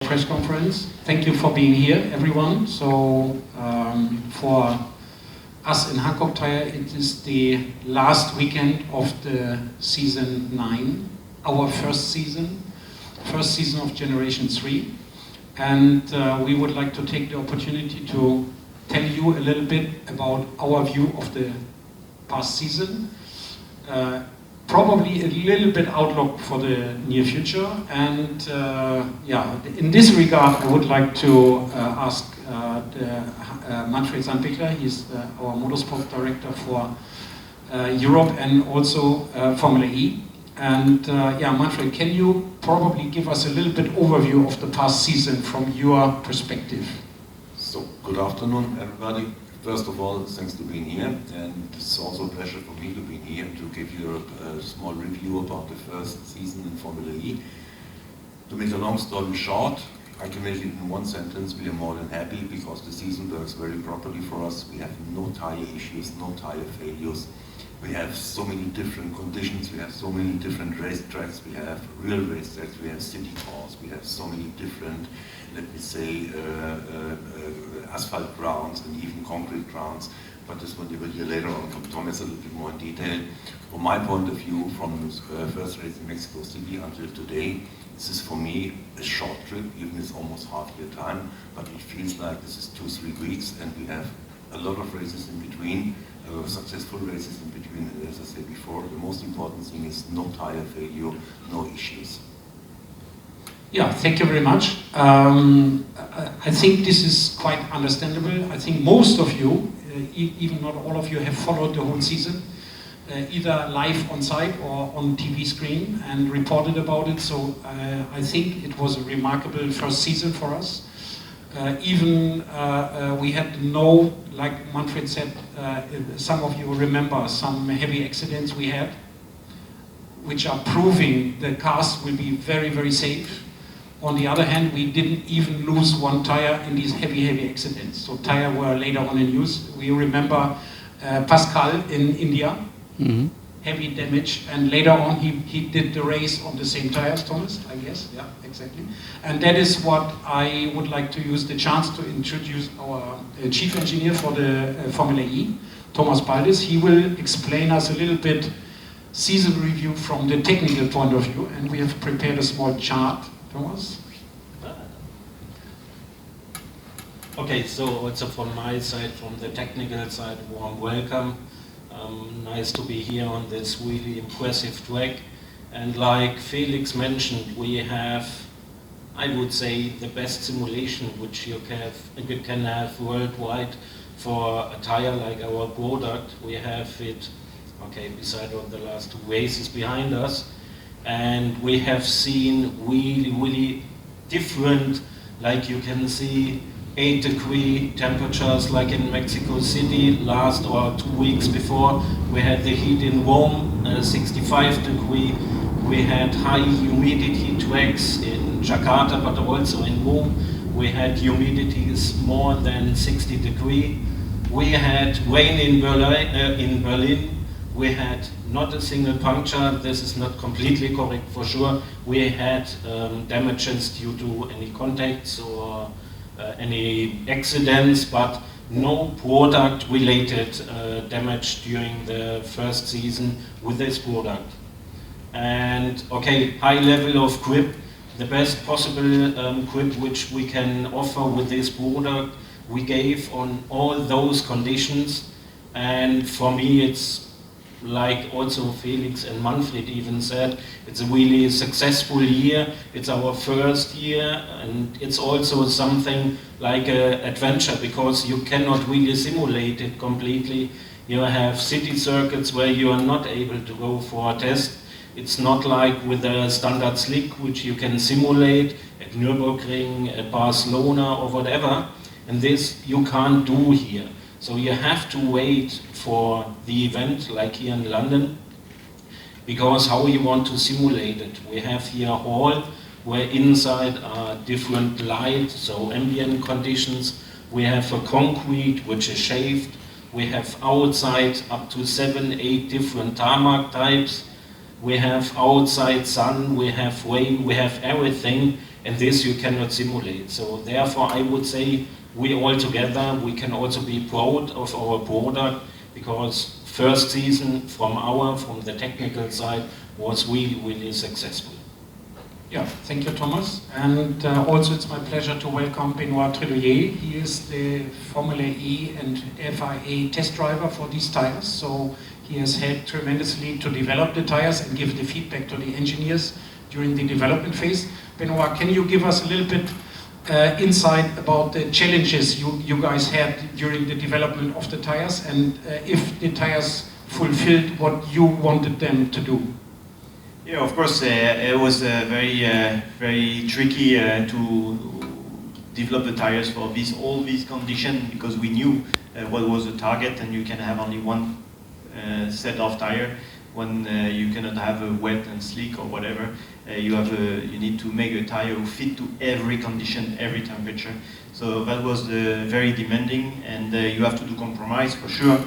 press conference. Thank you for being here, everyone. So for us in Hankook Tire, it is the last weekend of the season 9, our first season of Generation 3. And we would like to take the opportunity to tell you a little bit about our view of the past season. Probably a little bit outlook for the near future, and in this regard I would like to ask Manfred Sandbichler. He's our motorsport director for Europe and also Formula E. And Manfred, can you probably give us a little bit overview of the past season from your perspective? So, good afternoon everybody. First of all, thanks for being here, and it's also a pleasure for me to be here and to give you a small review about the first season in Formula E. To make a long story short, I can make it in one sentence: we are more than happy because the season works very properly for us. We have no tire issues, no tire failures. We have so many different conditions, we have so many different race tracks, we have real race tracks, we have city cars, we have so many different, let me say, asphalt grounds and even concrete grounds. But this one you will hear later on from Thomas a little bit more in detail. From my point of view, from the first race in Mexico City until today, this is for me a short trip, even it's almost half year time, but it feels like this is 2-3 weeks, and we have a lot of races in between. Successful races in between, and as I said before, the most important thing is no tire failure, no issues. Yeah, thank you very much. I think this is quite understandable. I think most of you, even not all of you, have followed the whole season, either live on site or on TV screen and reported about it. So I think it was a remarkable first season for us. We had no, like Manfred said, some of you remember some heavy accidents we had, which are proving the cars will be very, very safe. On the other hand, we didn't even lose one tire in these heavy accidents. So tires were later on in use. We remember Pascal in India, heavy damage, and later on he did the race on the same tires, Thomas, I guess. Yeah, exactly. And that is what I would like to use the chance to introduce our chief engineer for the Formula E, Thomas Baldis. He will explain us a little bit season review from the technical point of view, and we have prepared a small chart. Thomas? Okay, so also from my side, from the technical side, warm welcome. Nice to be here on this really impressive track. And like Felix mentioned, we have, I would say, the best simulation which you can have worldwide for a tire like our product. We have it, okay, beside of the last 2 races behind us. And we have seen really different, like you can see, 8-degree temperatures like in Mexico City last or 2 weeks before. We had the heat in Rome, 65 degree. We had high humidity tracks in Jakarta, but also in Rome. We had humidities more than 60 degree. We had rain in Berlin. We had not a single puncture. This is not completely correct for sure. We had damages due to any contacts or any accidents, but no product-related damage during the first season with this product. And okay, high level of grip, the best possible grip which we can offer with this product, we gave on all those conditions. And for me, it's like also Felix and Manfred even said, it's a really successful year. It's our first year, and it's also something like an adventure because you cannot really simulate it completely. You have city circuits where you are not able to go for a test. It's not like with a standard slick which you can simulate at Nürburgring, at Barcelona or whatever, and this you can't do here. So you have to wait for the event, like here in London, because how you want to simulate it. We have here a hall where inside are different light, so ambient conditions. We have a concrete which is shaved. We have outside up to 7-8 different tarmac types. We have outside sun, we have rain, we have everything. and this you cannot simulate. So therefore I would say we all together, we can also be proud of our product, because first season from the technical side was really successful. Yeah, thank you, Thomas. And also it's my pleasure to welcome Benoit Trédoyer. He is the Formula E and FIA test driver for these tires. So he has helped tremendously to develop the tires and give the feedback to the engineers during the development phase. Benoit, can you give us a little bit insight about the challenges you guys had during the development of the tires, and if the tires fulfilled what you wanted them to do? Yeah, of course, it was very tricky to develop the tires for all these conditions, because we knew what was the target, and you can have only one set of tire when you cannot have a wet and slick or whatever. You need to make a tire who fit to every condition, every temperature. So that was very demanding, and you have to do compromise for sure.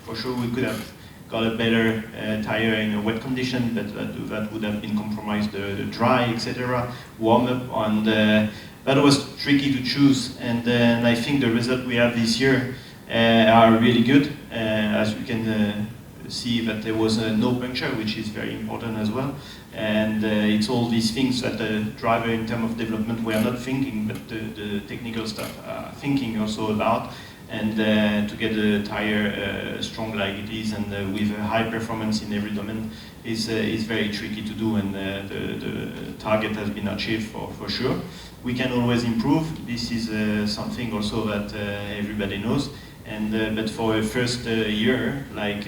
For sure, we could have got a better tire in a wet condition, but that would have been compromised the dry, etc., warm up, and that was tricky to choose. And I think the result we have this year are really good, as we can see that there was no puncture, which is very important as well. And it's all these things that the driver, in terms of development, we are not thinking, but the technical stuff are thinking also about. And to get the tire strong like it is, and with a high performance in every domain, is very tricky to do, and the target has been achieved for sure. We can always improve. This is something also that everybody knows. And but for a first year, like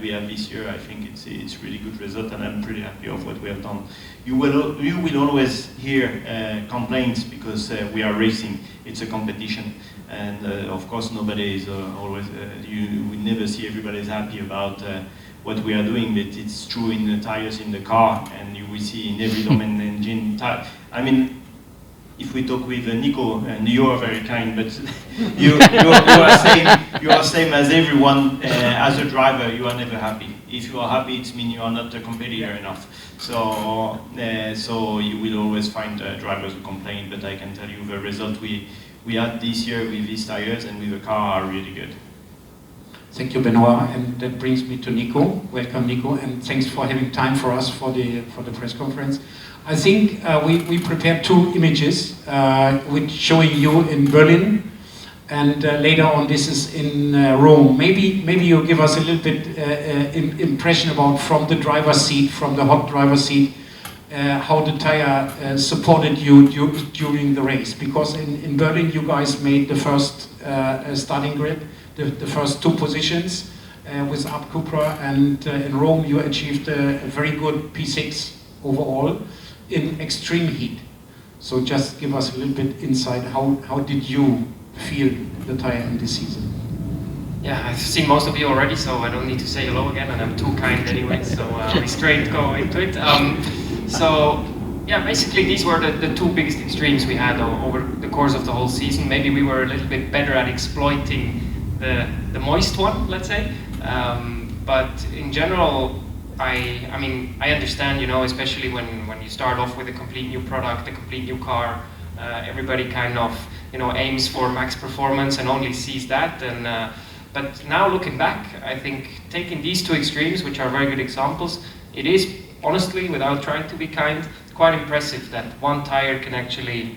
we have this year, I think it's really good result, and I'm pretty happy of what we have done. You will always hear complaints, because we are racing. It's a competition, and of course nobody is always. We never see everybody is happy about what we are doing, but it's true in the tires in the car, and you will see in every domain engine. I mean, if we talk with Nico, and you are very kind, but you are same as everyone. As a driver, you are never happy. If you are happy, it means you are not a competitor enough. So you will always find drivers who complain. But I can tell you the result we had this year with these tires and with the car are really good. Thank you, Benoit, and that brings me to Nico. Welcome, Nico, and thanks for having time for us for the press conference. I think we prepared two images, which showing you in Berlin, and later on this is in Rome. Maybe you give us a little bit impression about from the driver's seat, from the hot driver's seat, how the tire supported you during the race. Because in Berlin you guys made the first starting grid, the first two positions with Ab Cupra, and in Rome you achieved a very good P6 overall in extreme heat. So just give us a little bit insight, how did you feel the tire in this season? Yeah, I've seen most of you already, so I don't need to say hello again, and I'm too kind anyway, so we straight go into it. So yeah, basically these were the two biggest extremes we had over the course of the whole season. Maybe we were a little bit better at exploiting the moist one, let's say, but in general, I mean, I understand, you know, especially when you start off with a complete new product, a complete new car, everybody kind of, you know, aims for max performance and only sees that. And but now looking back, I think taking these two extremes, which are very good examples, it is honestly, without trying to be kind, quite impressive that one tire can actually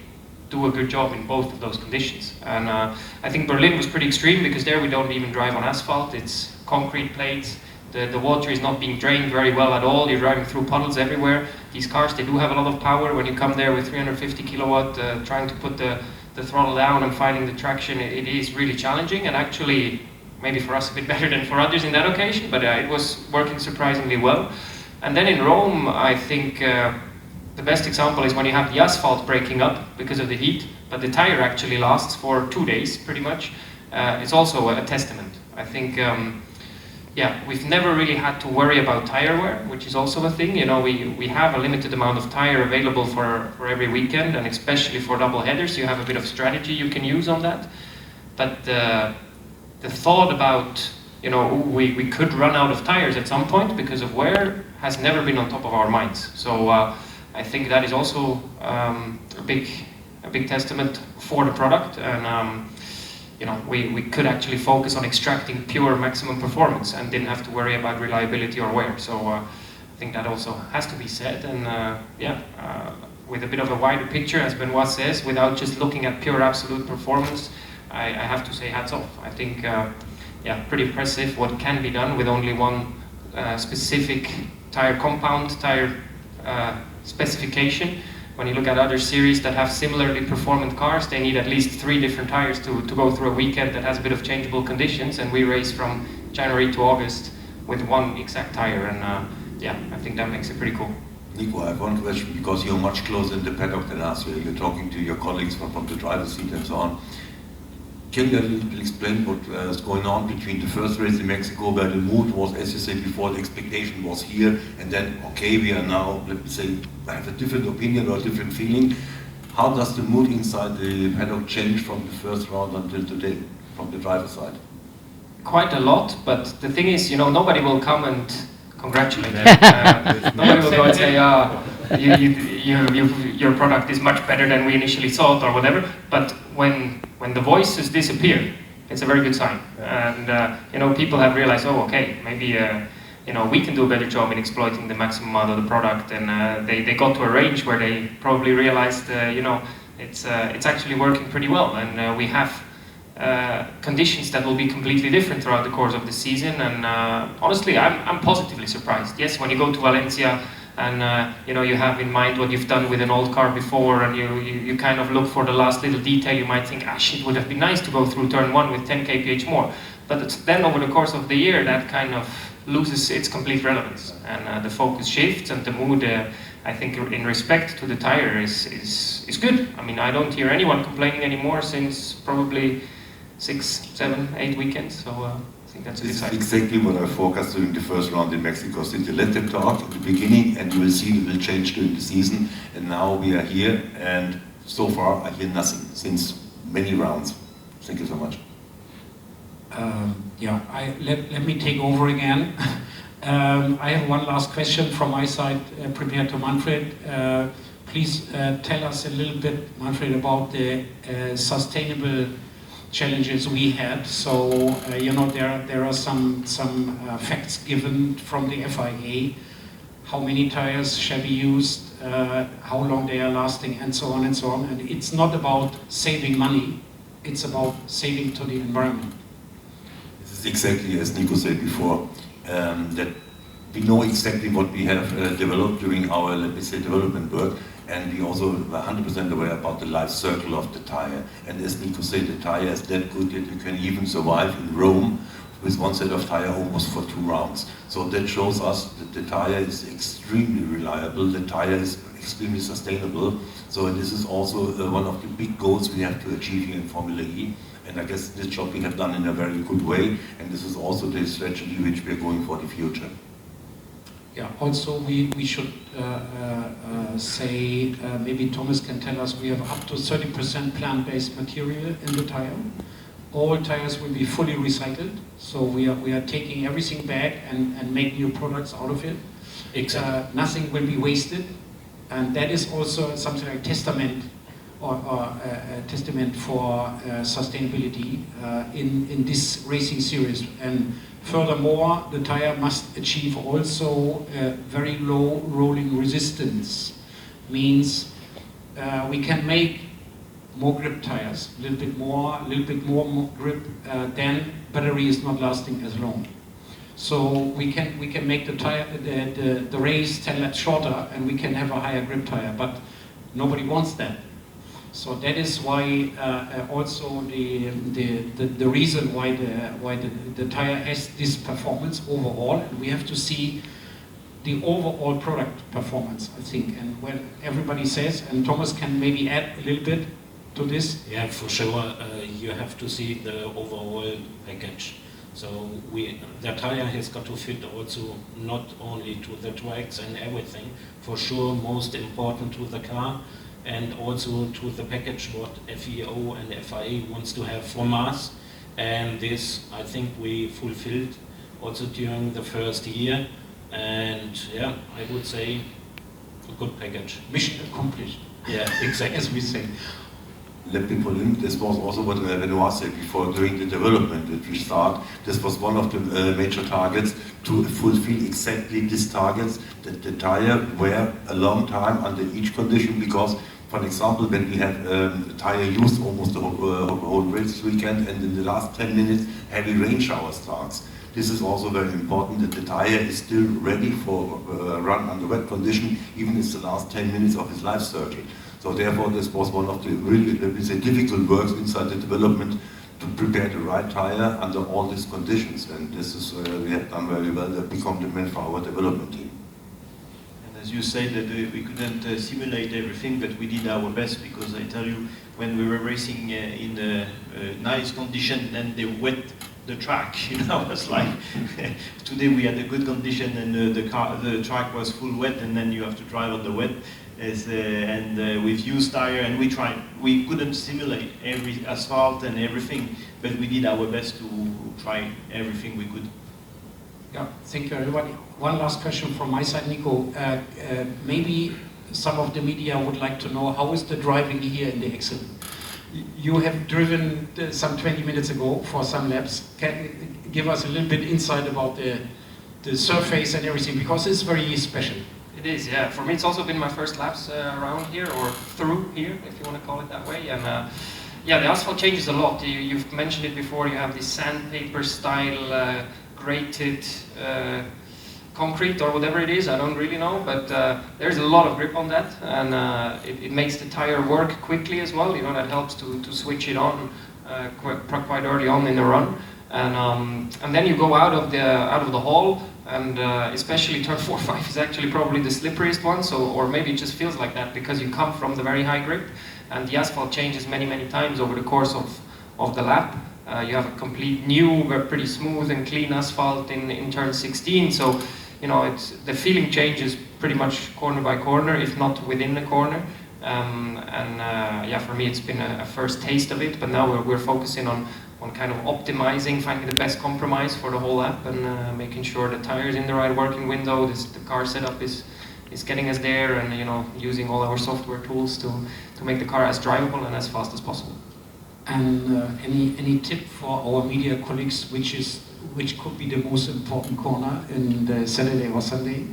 do a good job in both of those conditions. And I think Berlin was pretty extreme, because there we don't even drive on asphalt, it's concrete plates. The water is not being drained very well at all. You're driving through puddles everywhere. These cars, they do have a lot of power. When you come there with 350 kilowatt, trying to put the throttle down and finding the traction, it is really challenging. And actually, maybe for us a bit better than for others in that occasion, but it was working surprisingly well. And then in Rome, I think the best example is when you have the asphalt breaking up because of the heat, but the tire actually lasts for 2 days, pretty much. It's also a testament. I think yeah, we've never really had to worry about tire wear, which is also a thing. You know, we have a limited amount of tire available for every weekend, and especially for double headers, you have a bit of strategy you can use on that. But the thought about, you know, we could run out of tires at some point because of wear has never been on top of our minds. So I think that is also a big testament for the product, and you know, we could actually focus on extracting pure maximum performance and didn't have to worry about reliability or wear. So I think that also has to be said, and with a bit of a wider picture, as Benoit says, without just looking at pure absolute performance, I have to say hats off. I think, pretty impressive what can be done with only one specific tire compound, tire specification. When you look at other series that have similarly performant cars, they need at least 3 different tires to go through a weekend that has a bit of changeable conditions, and we race from January to August with one exact tire, and I think that makes it pretty cool. Nico, I have one question, because you're much closer in the paddock than us. You're talking to your colleagues from the driver's seat and so on. Can you a little bit explain what is going on between the first race in Mexico, where the mood was, as you said before, the expectation was here, and then, okay, we are now, let me say, I have a different opinion or a different feeling. How does the mood inside the paddock change from the first round until today, from the driver's side? Quite a lot, but the thing is, you know, nobody will come and congratulate them. Nobody will go and say, your product is much better than we initially thought, or whatever. But when the voices disappear, it's a very good sign. And you know, people have realized, oh, okay, maybe you know, we can do a better job in exploiting the maximum out of the product. And they got to a range where they probably realized, you know, it's actually working pretty well. And we have conditions that will be completely different throughout the course of the season, and honestly, I'm positively surprised. Yes, when you go to Valencia and you know, you have in mind what you've done with an old car before, and you kind of look for the last little detail, you might think, it would have been nice to go through turn 1 with 10 kph more. But then over the course of the year, that kind of loses its complete relevance, and the focus shifts, and the mood, I think, in respect to the tire is good. I mean, I don't hear anyone complaining anymore since probably 6, 7, 8 weekends, so I think that's a good sign. This is exactly what I forecast during the first round in Mexico City. Let them talk at the beginning, and you will see it will change during the season. And now we are here, and so far I hear nothing since many rounds. Thank you so much. Let me take over again. I have one last question from my side, prepared to Manfred. Please tell us a little bit, Manfred, about the sustainable challenges we had. So you know, there are some facts given from the FIA, how many tires shall be used, how long they are lasting, and so on and so on. And it's not about saving money, it's about saving to the environment. This is exactly as Nico said before, that we know exactly what we have developed during our, let me say, development work. And we also are 100% aware about the life circle of the tire. And as Nico said, the tire is that good that you can even survive in Rome with one set of tire almost for 2 rounds. So that shows us that the tire is extremely reliable, the tire is extremely sustainable. So this is also one of the big goals we have to achieve here in Formula E. And I guess this job we have done in a very good way. And this is also the strategy which we are going for the future. Yeah, also we should say, maybe Thomas can tell us, we have up to 30% plant-based material in the tire. All tires will be fully recycled, so we are taking everything back and make new products out of it. Exactly. Nothing will be wasted, and that is also something like testament or a testament for sustainability in this racing series. And furthermore, the tire must achieve also very low rolling resistance. Means we can make more grip tires, a little bit more grip, then battery is not lasting as long. So we can make the tire, the race 10 laps shorter, and we can have a higher grip tire, but nobody wants that. So that is why also the reason why the tire has this performance overall, and we have to see the overall product performance, I think. And when everybody says, and Thomas can maybe add a little bit to this. Yeah, for sure. You have to see the overall package. So the tire has got to fit also not only to the tracks and everything, for sure most important to the car, and also to the package what FEO and FIA wants to have from us. And this, I think, we fulfilled also during the first year. And yeah, I would say a good package. Mission accomplished, Yeah, exactly. as we say. Let me pull in, this was also what Benoit said before during the development that we start. This was one of the major targets to fulfill exactly these targets, that the tire wear a long time under each condition, because, for example, when we have a tire used almost the whole race weekend and in the last 10 minutes heavy rain shower starts. This is also very important, that the tire is still ready for run under wet condition, even if it's the last 10 minutes of its life cycle. So therefore, this was one of the really, let me say, difficult works inside the development to prepare the right tire under all these conditions. And this is we have done very well. That become the man for our development team. And as you said, that we couldn't simulate everything, but we did our best, because I tell you, when we were racing in the nice condition, then they wet the track. You know, it's like today we had a good condition and the track was full wet, and then you have to drive on the wet. With used tire, and we couldn't simulate every asphalt and everything, but we did our best to try everything we could. Yeah, thank you everybody. One last question from my side, Nico. Maybe some of the media would like to know, how is the driving here in the accident? You have driven some 20 minutes ago for some laps. Can you give us a little bit insight about the surface and everything, because it's very special. It is, yeah. For me, it's also been my first laps around here, or through here, if you want to call it that way. And yeah, the asphalt changes a lot. You've mentioned it before. You have this sandpaper style grated concrete or whatever it is. I don't really know, but there's a lot of grip on that, and it makes the tire work quickly as well. You know, that helps to switch it on quite early on in the run. And then you go out of the hall. And especially turn 4, 5 is actually probably the slipperiest one, so, or maybe it just feels like that because you come from the very high grip, and the asphalt changes many times over the course of the lap. You have a complete new, pretty smooth and clean asphalt in turn 16, so you know, the feeling changes pretty much corner by corner, if not within the corner. Yeah, for me it's been a first taste of it, but now we're focusing on kind of optimizing, finding the best compromise for the whole lap, and making sure the tire's in the right working window, the car setup is getting us there, and you know, using all our software tools to make the car as drivable and as fast as possible. And any tip for our media colleagues, which could be the most important corner in the Saturday or Sunday?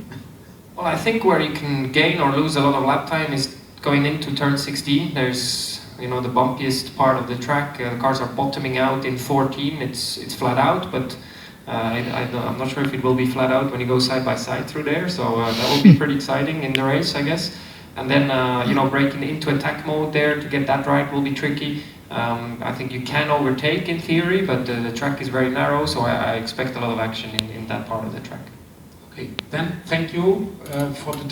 Well, I think where you can gain or lose a lot of lap time is going into turn 16. There's, you know, the bumpiest part of the track. The cars are bottoming out in 14. It's flat out, but I'm not sure if it will be flat out when you go side by side through there. So that will be pretty exciting in the race, I guess. And then you know, breaking into attack mode there to get that right will be tricky. I think you can overtake in theory, but the track is very narrow, so I expect a lot of action in that part of the track. Okay, then thank you for the